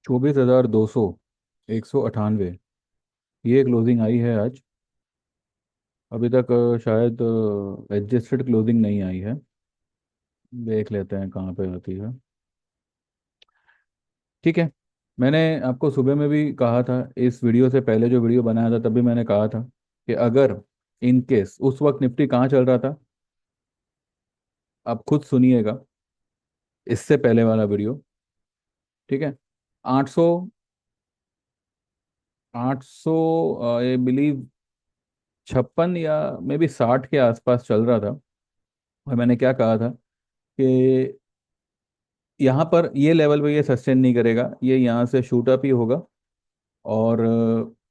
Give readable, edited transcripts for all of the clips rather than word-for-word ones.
24,200, 198, ये क्लोजिंग आई है आज। अभी तक शायद एडजस्टेड क्लोजिंग नहीं आई है। देख लेते हैं कहाँ पे आती है। ठीक है। मैंने आपको सुबह में भी कहा था, इस वीडियो से पहले जो वीडियो बनाया था तब भी मैंने कहा था कि अगर इन केस उस वक्त निफ्टी कहाँ चल रहा था, आप खुद सुनिएगा इससे पहले वाला वीडियो। ठीक है। 800, 800 आई बिलीव 56 या मे बी 60 के आसपास चल रहा था। और मैंने क्या कहा था कि यहाँ पर ये लेवल पे ये सस्टेन नहीं करेगा, ये यहाँ से शूट अप ही होगा। और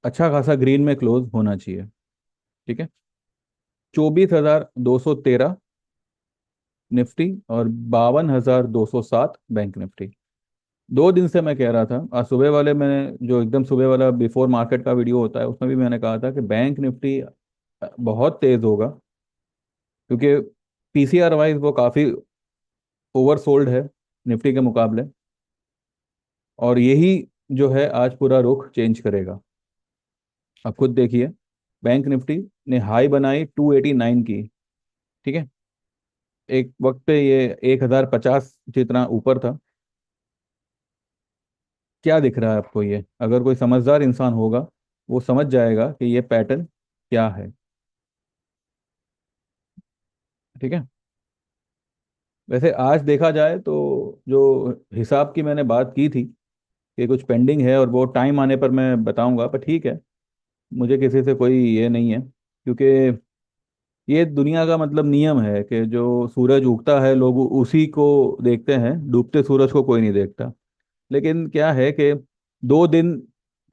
अच्छा खासा ग्रीन में क्लोज होना चाहिए। ठीक है। 24,213 निफ्टी और 52,207 बैंक निफ्टी। 2 दिन से मैं कह रहा था, आज सुबह वाले मैंने जो एकदम सुबह वाला बिफोर मार्केट का वीडियो होता है उसमें भी मैंने कहा था कि बैंक निफ्टी बहुत तेज होगा, क्योंकि पीसीआर वाइज वो काफ़ी ओवरसोल्ड है निफ्टी के मुकाबले। और यही जो है आज पूरा रुख चेंज करेगा। आप खुद देखिए, बैंक निफ्टी ने हाई बनाई 289 की। ठीक है। एक वक्त पे ये 1,050 जितना ऊपर था। क्या दिख रहा है आपको? ये अगर कोई समझदार इंसान होगा वो समझ जाएगा कि ये पैटर्न क्या है। ठीक है। वैसे आज देखा जाए तो जो हिसाब की मैंने बात की थी कि कुछ पेंडिंग है और वो टाइम आने पर मैं बताऊंगा, पर ठीक है, मुझे किसी से कोई ये नहीं है, क्योंकि ये दुनिया का मतलब नियम है कि जो सूरज उगता है लोग उसी को देखते हैं, डूबते सूरज को कोई नहीं देखता। लेकिन क्या है कि 2 दिन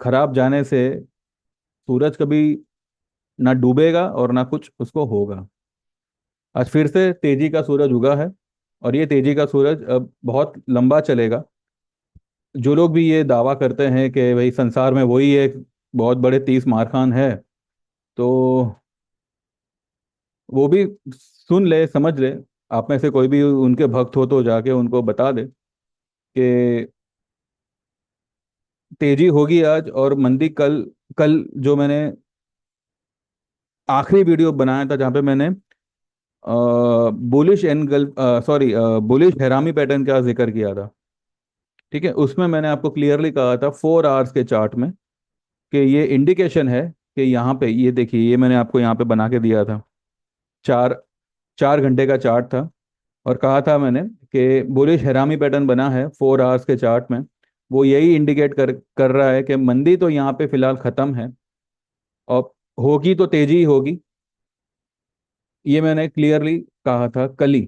खराब जाने से सूरज कभी ना डूबेगा और ना कुछ उसको होगा। आज फिर से तेजी का सूरज उगा है, और ये तेजी का सूरज अब बहुत लंबा चलेगा। जो लोग भी ये दावा करते हैं कि भाई संसार में वही एक बहुत बड़े 30 मार खान है, तो वो भी सुन ले, समझ ले। आप में से कोई भी उनके भक्त हो तो जाके उनको बता दे कि तेजी होगी आज और मंदी कल। कल जो मैंने आखिरी वीडियो बनाया था जहाँ पे मैंने bullish angle, sorry, bullish harami pattern का जिक्र किया था। ठीक है। उसमें मैंने आपको क्लियरली कहा था 4 आवर्स के चार्ट में कि ये इंडिकेशन है कि यहाँ पे ये देखिए, ये मैंने आपको यहाँ पे बना के दिया था। चार 4 घंटे का चार्ट था। और कहा था मैंने कि बुलिश हैरामी पैटर्न बना है 4 आवर्स के चार्ट में। वो यही इंडिकेट कर कर रहा है कि मंदी तो यहाँ पे फिलहाल खत्म है, और होगी तो तेजी ही होगी। ये मैंने क्लियरली कहा था कल ही।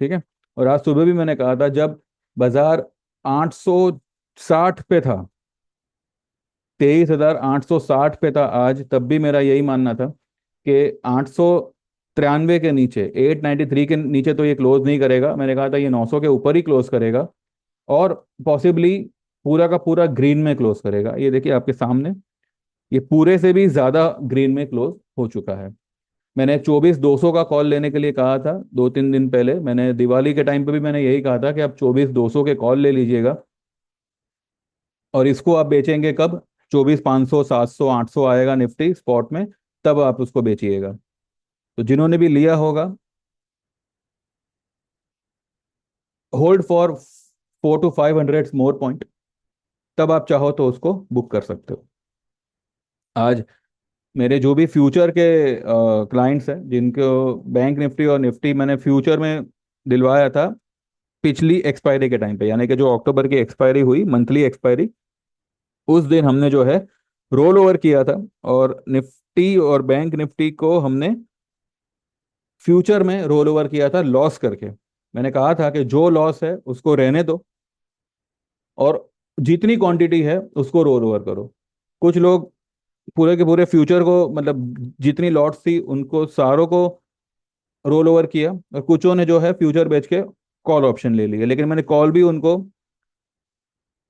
ठीक है। और आज सुबह भी मैंने कहा था, जब बाजार 860 पे था, 23,860 पे था आज, तब भी मेरा यही मानना था कि 893 के नीचे, 893 के नीचे तो ये क्लोज नहीं करेगा। मैंने कहा था ये 900 के ऊपर ही क्लोज करेगा, और पॉसिबली पूरा का पूरा ग्रीन में क्लोज करेगा। ये देखिए आपके सामने, ये पूरे से भी ज्यादा ग्रीन में क्लोज हो चुका है। मैंने 24,200 का कॉल लेने के लिए कहा था 2-3 दिन पहले। मैंने दिवाली के टाइम पे भी मैंने यही कहा था कि आप 24,200 के कॉल ले लीजिएगा, और इसको आप बेचेंगे कब? 24,500, 700, 800 आएगा निफ्टी स्पॉट में, तब आप उसको बेचिएगा। तो जिन्होंने भी लिया होगा, hold for 400 to 500 more point, तब आप चाहो तो उसको बुक कर सकते हो। आज मेरे जो भी फ्यूचर के क्लाइंट्स हैं जिनको बैंक निफ्टी और निफ्टी मैंने फ्यूचर में दिलवाया था पिछली एक्सपायरी के टाइम पे, यानी कि जो अक्टूबर की एक्सपायरी हुई, मंथली एक्सपायरी, उस दिन हमने जो है रोल ओवर किया था। और निफ्टी और बैंक निफ्टी को हमने फ्यूचर में रोल ओवर किया था लॉस करके। मैंने कहा था कि जो लॉस है उसको रहने दो, और जितनी क्वांटिटी है उसको रोल ओवर करो। कुछ लोग पूरे के पूरे फ्यूचर को, मतलब जितनी लॉट्स थी उनको सारों को रोल ओवर किया, और कुछों ने जो है फ्यूचर बेच के कॉल ऑप्शन ले लिए। लेकिन मैंने कॉल भी उनको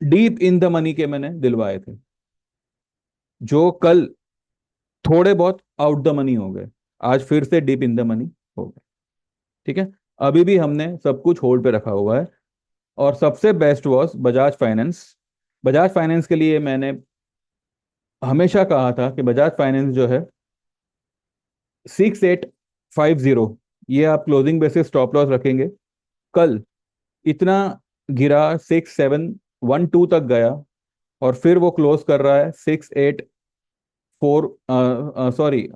डीप इन द मनी के मैंने दिलवाए थे, जो कल थोड़े बहुत आउट द मनी हो गए, आज फिर से डीप इन द मनी हो गए। ठीक है। अभी भी हमने सब कुछ होल्ड पे रखा हुआ है। और सबसे best was Bajaj finance. Bajaj finance के लिए मैंने हमेशा कहा था कि बजाज फाइनेंस जो है 6850, ये आप क्लोजिंग बेसिस स्टॉप लॉस रखेंगे। कल इतना गिरा, 6712 तक गया, और फिर वो क्लोज कर रहा है 684। सॉरी,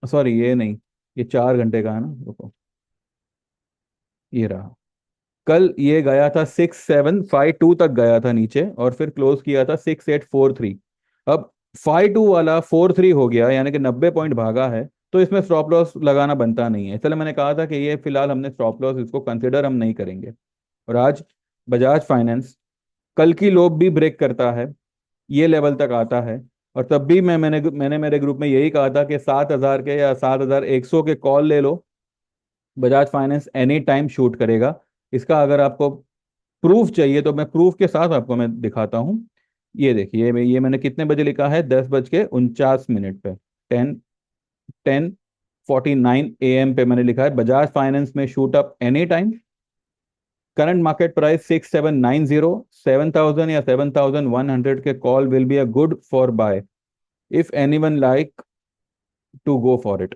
सॉरी, ये नहीं, ये 4 घंटे का है ना, रुको, ये रहा। कल ये गया था 6752 तक गया था नीचे, और फिर क्लोज किया था 6843। अब 52 वाला 43 हो गया, यानी कि 90 पॉइंट भागा है। तो इसमें स्टॉप लॉस लगाना बनता नहीं है, इसलिए मैंने कहा था कि ये फिलहाल हमने स्टॉप लॉस इसको कंसिडर हम नहीं करेंगे। और आज बजाज फाइनेंस कल की लो भी ब्रेक करता है, ये लेवल तक आता है। और तब भी मैंने मेरे ग्रुप में यही कहा था कि 7,000 के या 7,100 के कॉल ले लो, Bajaj finance any time shoot करेगा। इसका अगर आपको प्रूफ चाहिए तो मैं प्रूफ के साथ आपको मैं दिखाता हूँ। ये देखिए, ये मैंने कितने बजे लिखा है, 10:49 पे, 10:49 AM पे मैंने लिखा है, बजाज फाइनेंस में shoot up any time. Current market price 6790, 7,000 या 7,100 के call will be a good for buy if anyone like to go for it.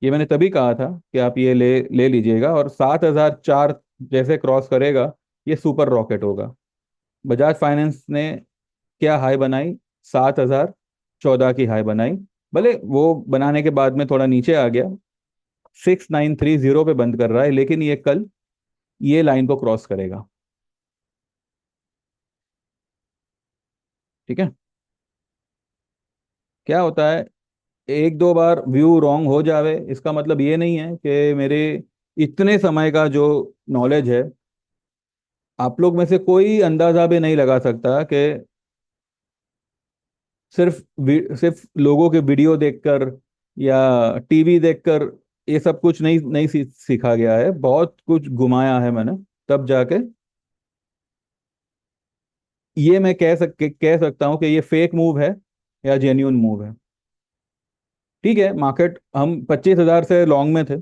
ये मैंने तभी कहा था कि आप ये ले ले लीजिएगा, और 7,004 जैसे क्रॉस करेगा, ये सुपर रॉकेट होगा। बजाज फाइनेंस ने क्या हाई बनाई, 7,014 की हाई बनाई। भले वो बनाने के बाद में थोड़ा नीचे आ गया, 6930 पे बंद कर रहा है, लेकिन ये कल ये लाइन को क्रॉस करेगा। ठीक है। क्या होता है, एक दो बार व्यू रॉन्ग हो जावे, इसका मतलब ये नहीं है कि मेरे इतने समय का जो नॉलेज है, आप लोग में से कोई अंदाजा भी नहीं लगा सकता कि सिर्फ लोगों के वीडियो देखकर या टीवी देखकर ये सब कुछ नहीं नहीं सीखा गया है, बहुत कुछ घुमाया है मैंने, तब जाके ये मैं कह सकता हूँ कि ये फेक मूव है या जेन्यून मूव है। ठीक है, मार्केट हम 25,000 से लॉन्ग में थे,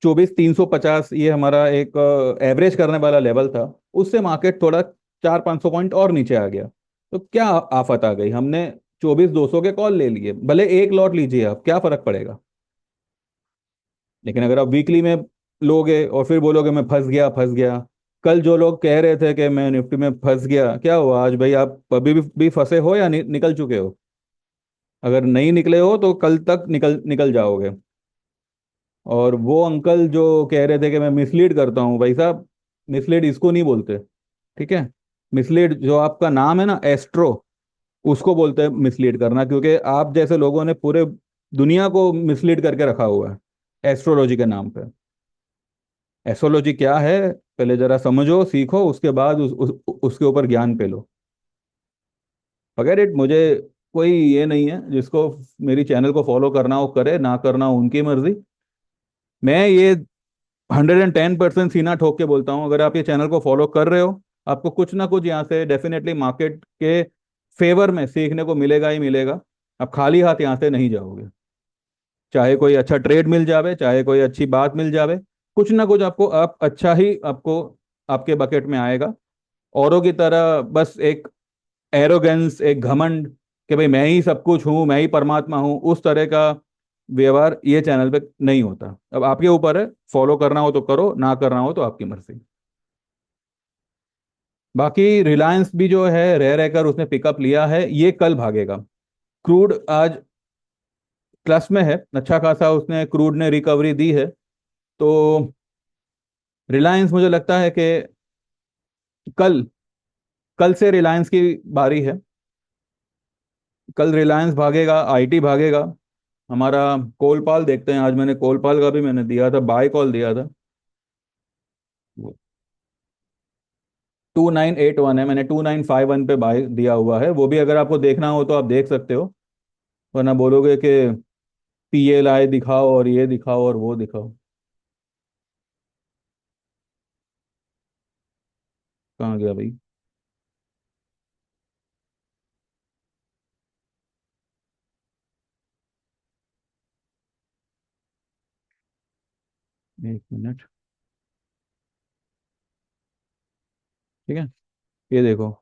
24,350 ये हमारा एक एवरेज करने वाला लेवल था। उससे मार्केट थोड़ा 400-500 पॉइंट और नीचे आ गया, तो क्या आफत आ गई, हमने 24,200 के कॉल ले लिए, भले एक लॉट लीजिए आप, क्या फर्क पड़ेगा। लेकिन अगर आप वीकली में लोगे और फिर बोलोगे मैं फंस गया फंस गया, कल जो लोग कह रहे थे कि मैं निफ्टी में फंस गया, क्या हुआ आज भाई, आप अभी भी फंसे हो या निकल चुके हो। अगर नहीं निकले हो तो कल तक निकल निकल जाओगे। और वो अंकल जो कह रहे थे कि मैं मिसलीड करता हूँ, भाई साहब, मिसलीड इसको नहीं बोलते। ठीक है, मिसलीड जो आपका नाम है ना, एस्ट्रो, उसको बोलते हैं मिसलीड करना, क्योंकि आप जैसे लोगों ने पूरे दुनिया को मिसलीड करके रखा हुआ है एस्ट्रोलॉजी के नाम पे। एस्ट्रोलॉजी क्या है, पहले जरा समझो सीखो, उसके बाद उसके ऊपर ज्ञान पे लो। फॉरगेट इट, मुझे कोई ये नहीं है, जिसको मेरी चैनल को फॉलो करना हो करे, ना करना हो उनकी मर्जी। मैं ये 110% सीना ठोक के बोलता हूँ, अगर आप ये चैनल को फॉलो कर रहे हो, आपको कुछ ना कुछ यहाँ से डेफिनेटली मार्केट के फेवर में सीखने को मिलेगा ही मिलेगा। आप खाली हाथ यहाँ से नहीं जाओगे, चाहे कोई अच्छा ट्रेड मिल जावे, चाहे कोई अच्छी बात मिल जावे, कुछ ना कुछ आपको आप अच्छा ही आपको आपके बकेट में आएगा। औरों की तरह बस एक एरोगेंस, एक घमंड कि भाई मैं ही सब कुछ हूँ, मैं ही परमात्मा हूँ, उस तरह का व्यवहार ये चैनल पे नहीं होता। अब आपके ऊपर है, फॉलो करना हो तो करो, ना करना हो तो आपकी मर्जी। बाकी रिलायंस भी जो है, रह रहकर उसने पिकअप लिया है, ये कल भागेगा। क्रूड आज प्लस में है, अच्छा खासा उसने क्रूड ने रिकवरी दी है। तो रिलायंस मुझे लगता है कि कल कल से रिलायंस की बारी है। कल रिलायंस भागेगा, आईटी भागेगा। हमारा कोलपाल देखते हैं, आज मैंने कोलपाल का भी मैंने दिया था, बाय कॉल दिया था। 2981 है, मैंने 2951 पे बाय दिया हुआ है, वो भी अगर आपको देखना हो तो आप देख सकते हो। वरना बोलोगे कि पीएलआई दिखाओ और ये दिखाओ और वो दिखाओ। कहाँ गया भाई। 1 मिनट। ठीक है, ये देखो,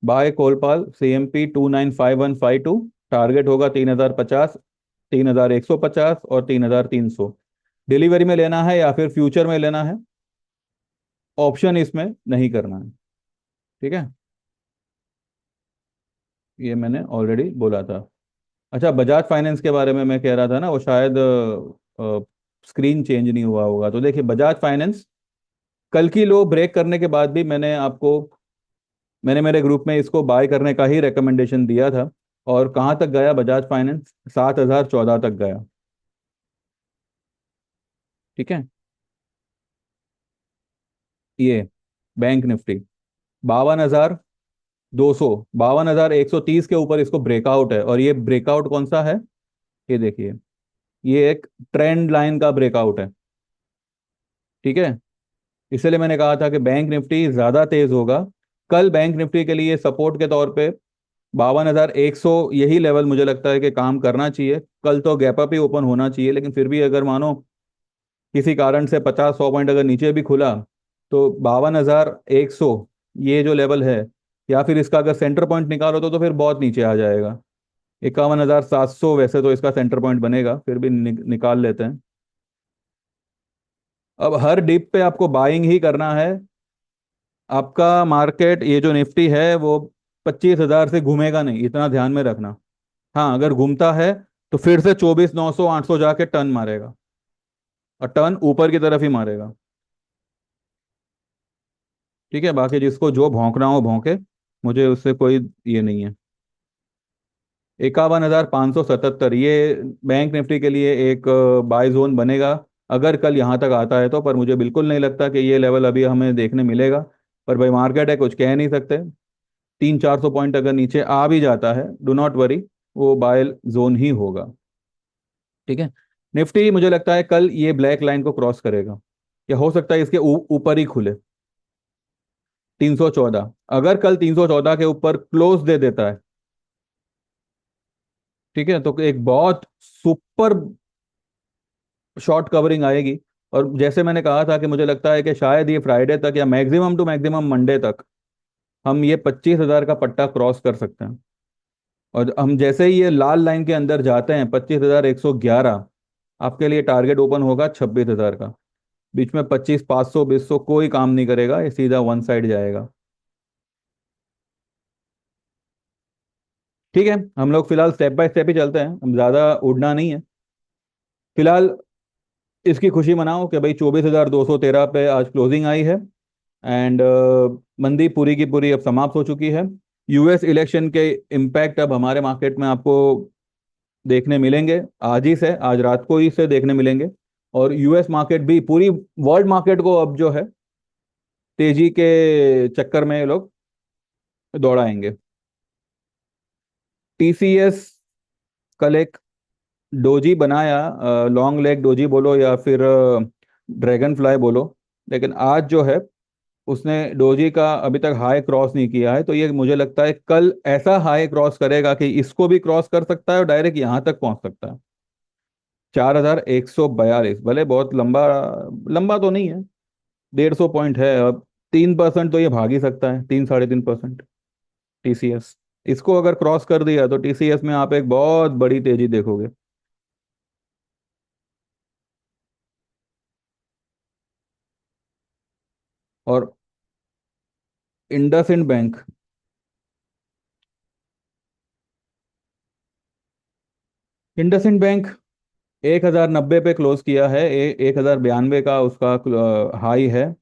बाय कोलपाल CMP 295152, टारगेट होगा 3050, 3150 और 3300। डिलीवरी में लेना है या फिर फ्यूचर में लेना है, ऑप्शन इसमें नहीं करना है। ठीक है, ये मैंने ऑलरेडी बोला था। अच्छा, बजाज फाइनेंस के बारे में मैं कह रहा था ना, वो शायद स्क्रीन चेंज नहीं हुआ होगा। तो देखिए, बजाज फाइनेंस कल की लो ब्रेक करने के बाद भी मैंने मेरे ग्रुप में इसको बाय करने का ही रिकमेंडेशन दिया था। और कहाँ तक गया बजाज फाइनेंस? 7014 तक गया। ठीक है। ये बैंक निफ्टी 52,200, 52,130 के ऊपर इसको ब्रेकआउट है। और ये ब्रेकआउट कौन सा है? ये देखिए, ये एक ट्रेंड लाइन का ब्रेकआउट है। ठीक है, इसलिए मैंने कहा था कि बैंक निफ्टी ज्यादा तेज होगा। कल बैंक निफ्टी के लिए सपोर्ट के तौर पे 52,100, यही लेवल मुझे लगता है कि काम करना चाहिए। कल तो गैप अप ही ओपन होना चाहिए, लेकिन फिर भी अगर मानो किसी कारण से 50-100 पॉइंट अगर नीचे भी खुला, तो 52,100 ये जो लेवल है, या फिर इसका अगर सेंटर पॉइंट निकालो तो फिर बहुत नीचे आ जाएगा। 51,700 वैसे तो इसका सेंटर पॉइंट बनेगा, फिर भी निकाल लेते हैं। अब हर डिप पे आपको बाइंग ही करना है। आपका मार्केट ये जो निफ्टी है वो 25,000 से घूमेगा नहीं, इतना ध्यान में रखना। हाँ, अगर घूमता है तो फिर से 24,900 800 जाके टर्न मारेगा, और टर्न ऊपर की तरफ ही मारेगा। ठीक है, बाकी जिसको जो भौंकना हो भौंके, मुझे उससे कोई ये नहीं है। 51,577 ये बैंक निफ्टी के लिए एक बाय जोन बनेगा, अगर कल यहाँ तक आता है तो। पर मुझे बिल्कुल नहीं लगता कि ये लेवल अभी हमें देखने मिलेगा। पर भाई, मार्केट है, कुछ कह नहीं सकते। 300-400 पॉइंट अगर नीचे आ भी जाता है, डू नॉट वरी, वो बाय जोन ही होगा। ठीक है। निफ्टी मुझे लगता है कल ये ब्लैक लाइन को क्रॉस करेगा, या हो सकता है इसके ऊपर ही खुले। 314, अगर कल 314 के ऊपर क्लोज दे देता है, ठीक है, तो एक बहुत सुपर शॉर्ट कवरिंग आएगी। और जैसे मैंने कहा था कि मुझे लगता है कि शायद ये फ्राइडे तक या मैक्सिमम टू मैक्सिमम मंडे तक हम ये 25,000 का पट्टा क्रॉस कर सकते हैं। और हम जैसे ही ये लाल लाइन के अंदर जाते हैं, 25,111, आपके लिए टारगेट ओपन होगा 26,000 का। बीच में 25, 500, 200 कोई काम नहीं करेगा, ये सीधा वन साइड जाएगा। ठीक है, हम लोग फिलहाल स्टेप बाय स्टेप ही चलते हैं, हम ज़्यादा उड़ना नहीं है फिलहाल। इसकी खुशी मनाओ कि भाई 24,213 पे आज क्लोजिंग आई है। एंड मंदी पूरी की पूरी अब समाप्त हो चुकी है। यूएस इलेक्शन के इम्पैक्ट अब हमारे मार्केट में आपको देखने मिलेंगे, आज ही से, आज रात को ही से देखने मिलेंगे। और यूएस मार्केट भी पूरी वर्ल्ड मार्केट को अब जो है तेजी के चक्कर में ये लोग दौड़ाएंगे। टीसीएस कल एक डोजी बनाया, लॉन्ग लेग डोजी बोलो या फिर ड्रैगन फ्लाई बोलो, लेकिन आज जो है उसने डोजी का अभी तक हाई क्रॉस नहीं किया है। तो ये मुझे लगता है कल ऐसा हाई क्रॉस करेगा कि इसको भी क्रॉस कर सकता है और डायरेक्ट यहाँ तक पहुंच सकता है। 4,142, भले बहुत लंबा, लंबा तो नहीं है, 150 पॉइंट है अब। 3% तो ये भाग ही सकता है, 3-3.5% टीसीएस। इसको अगर क्रॉस कर दिया तो टीसीएस में आप एक बहुत बड़ी तेजी देखोगे। और इंडसइंड बैंक, इंडसइंड बैंक 1,090 पे क्लोज किया है, 1,092 का उसका हाई है।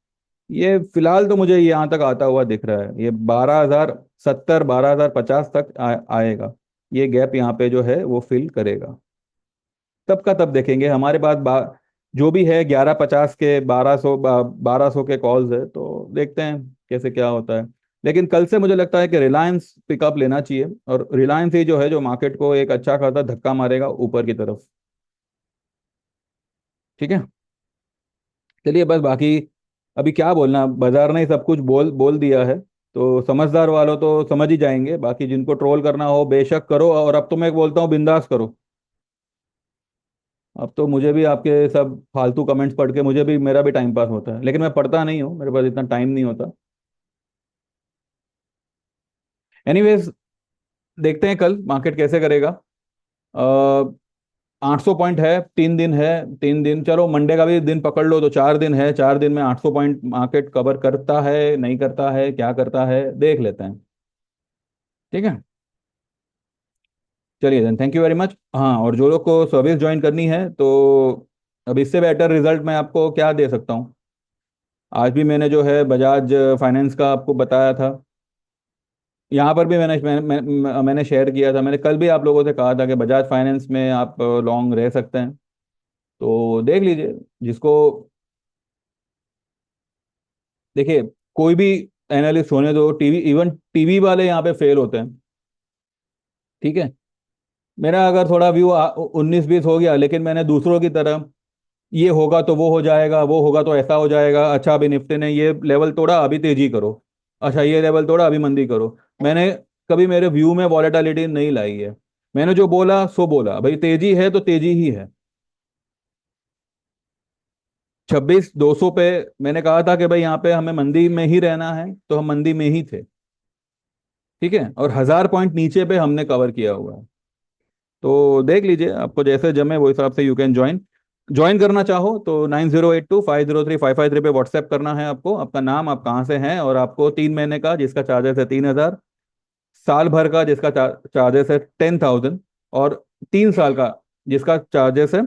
ये फिलहाल तो मुझे यहाँ तक आता हुआ दिख रहा है, ये 12,070, 12,050 तक आएगा। ये गैप यहाँ पे जो है वो फिल करेगा। तब का तब देखेंगे, हमारे पास जो भी है 1150 के, 1200 के कॉल्स है, तो देखते हैं कैसे क्या होता है। लेकिन कल से मुझे लगता है कि रिलायंस पिकअप लेना चाहिए, और रिलायंस ही जो है जो मार्केट को एक अच्छा खासा धक्का मारेगा ऊपर की तरफ। ठीक है, चलिए बस, बाकी अभी क्या बोलना, बाजार ने ही सब कुछ बोल बोल दिया है। तो समझदार वालों तो समझ ही जाएंगे, बाकी जिनको ट्रोल करना हो बेशक करो। और अब तो मैं बोलता हूँ बिंदास करो। अब तो मुझे भी आपके सब फालतू कमेंट्स पढ़ के मुझे भी, मेरा भी टाइम पास होता है, लेकिन मैं पढ़ता नहीं हूँ, मेरे पास इतना टाइम नहीं होता। एनीवेज, देखते हैं कल मार्केट कैसे करेगा। 800 पॉइंट है, 3 दिन है। 3 दिन, चलो मंडे का भी दिन पकड़ लो तो 4 दिन है। 4 दिन में 800 पॉइंट मार्केट कवर करता है नहीं करता है, क्या करता है, देख लेते हैं। ठीक है, चलिए then, thank you very much. हाँ, और जो लोग को सर्विस ज्वाइन करनी है तो अब इससे बेटर रिजल्ट मैं आपको क्या दे सकता हूँ। आज भी मैंने जो है बजाज फाइनेंस का आपको बताया था। यहाँ पर भी मैंने शेयर किया था। मैंने कल भी आप लोगों से कहा था कि बजाज फाइनेंस में आप लॉन्ग रह सकते हैं। तो देख लीजिए, जिसको, देखिए, कोई भी एनालिस्ट होने दो, टीवी, इवन टीवी वाले यहाँ पे फेल होते हैं। ठीक है, मेरा अगर थोड़ा व्यू 19-20 हो गया, लेकिन मैंने दूसरों की तरह ये होगा तो वो हो जाएगा, वो होगा तो ऐसा हो जाएगा, अच्छा अभी निफ्टी ने ये लेवल तोड़ा अभी तेजी करो, अच्छा ये लेवल तोड़ा अभी मंदी करो। मैंने कभी मेरे व्यू में वॉलेटिलिटी नहीं लाई है। मैंने जो बोला सो बोला, भाई तेजी है तो तेजी ही है। 26,200 पे मैंने कहा था कि भाई यहाँ पे हमें मंदी में ही रहना है, तो हम मंदी में ही थे। ठीक है, और 1000 पॉइंट नीचे पे हमने कवर किया हुआ है। तो देख लीजिए, आपको जैसे जमे वो हिसाब से यू कैन ज्वाइन। ज्वाइन करना चाहो तो 9082503553 पे व्हाट्सएप करना है आपको, आपका नाम, आप कहाँ से हैं, और आपको 3 महीने का जिसका चार्जेस है 3,000, साल भर का जिसका चार्जेस है 10,000, और 3 साल का जिसका चार्जेस है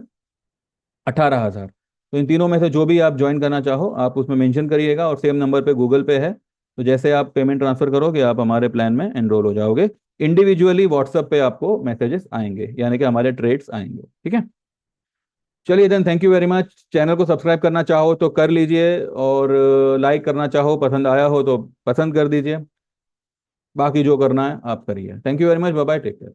18,000। तो इन तीनों में से जो भी आप ज्वाइन करना चाहो आप उसमें मेंशन करिएगा, और सेम नंबर पे गूगल पे है। तो जैसे आप पेमेंट ट्रांसफर करोगे आप हमारे प्लान में एनरोल हो जाओगे। इंडिविजुअली व्हाट्सएप पे आपको मैसेजेस आएंगे, यानी कि हमारे ट्रेड्स आएंगे। ठीक है, चलिए then, thank you very much. Channel को सब्सक्राइब करना चाहो तो कर लीजिए, और लाइक करना चाहो, पसंद आया हो तो पसंद कर दीजिए। बाकी जो करना है आप करिए। Thank you very much, bye bye, take care.